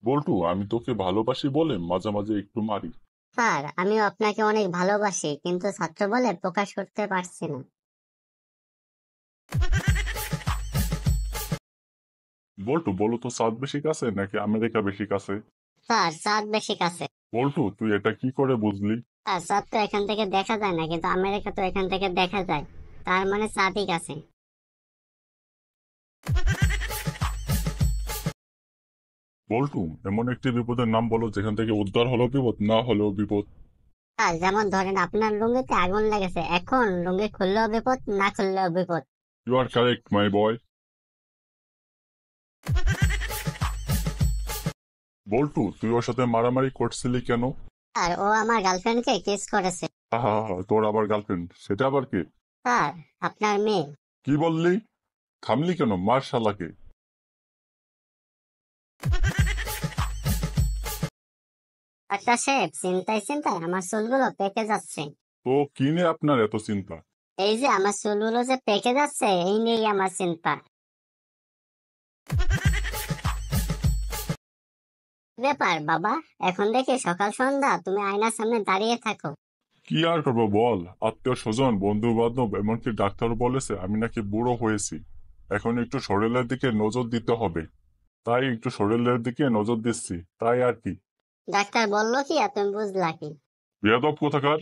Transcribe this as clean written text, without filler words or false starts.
বল্টু, আমি তোকে ভালোবাসি বলে মাঝে মাঝে একটু মারি। স্যার, আমিও আপনাকে অনেক ভালোবাসি, কিন্তু ছাত্র বলে প্রকাশ করতে পারছি না। বল্টু, বলো তো চাঁদ বেশি কাছে নাকি আমেরিকা বেশি কাছে? স্যার, চাঁদ বেশি কাছে। বল্টু, তুই এটা কি করে বুঝলি? স্যার, চাঁদ তো এখান থেকে দেখা যায় না, কিন্তু আমেরিকা তো এখান থেকে দেখা যায়। তার মানে চাঁদই কাছে। বল্টু, এমন একটি বিপদের নাম বলো যেখান থেকে উদ্ধার হলেও বিপদ, না হলেও বিপদ। স্যার, যেমন ধরেন আপনার লুঙ্গিতে আগুন লেগেছে, এখন লুঙ্গি খুললেও বিপদ, না খুললেও বিপদ। ইউ আর কারেক্ট মাই বয়। বল্টু, তুই ওর সাথে মারামারি করছিলি কেন? স্যার, ও আমার গার্লফ্রেন্ডকে কিস করেছে। হা, তোর আবার গার্লফ্রেন্ড? সেটা আবার কে? স্যার, আপনার মেয়ে। কি বললি? থামলি কেন? মার শালাকে। ডাক্তার সাহেব, চিন্তায় চিন্তায় আমার চুলগুলো পেকে যাচ্ছে। তো কি নিয়ে আপনার এত চিন্তা? এই যে আমার চুলগুলো যে পেকে যাচ্ছে, এই নিয়েই আমার চিন্তা। ব্যাপার বাবা, এখন দেখি সকাল সন্ধ্যা তুমি আয়নার সামনে দাঁড়িয়ে থাকো। কি আর করবো বল, আত্মীয় স্বজন, বন্ধু বান্ধব, এমনকি ডাক্তার বলেছে আমি নাকি বুড়ো হয়েছি। এখন একটু শরীরের দিকে নজর দিতে হবে। তাই একটু শরীরের দিকে নজর দিচ্ছি, তাই আর কি। ডাক্তার বললো কি আর তুমি বুঝলা কি? বেয়াদব কোথাকার।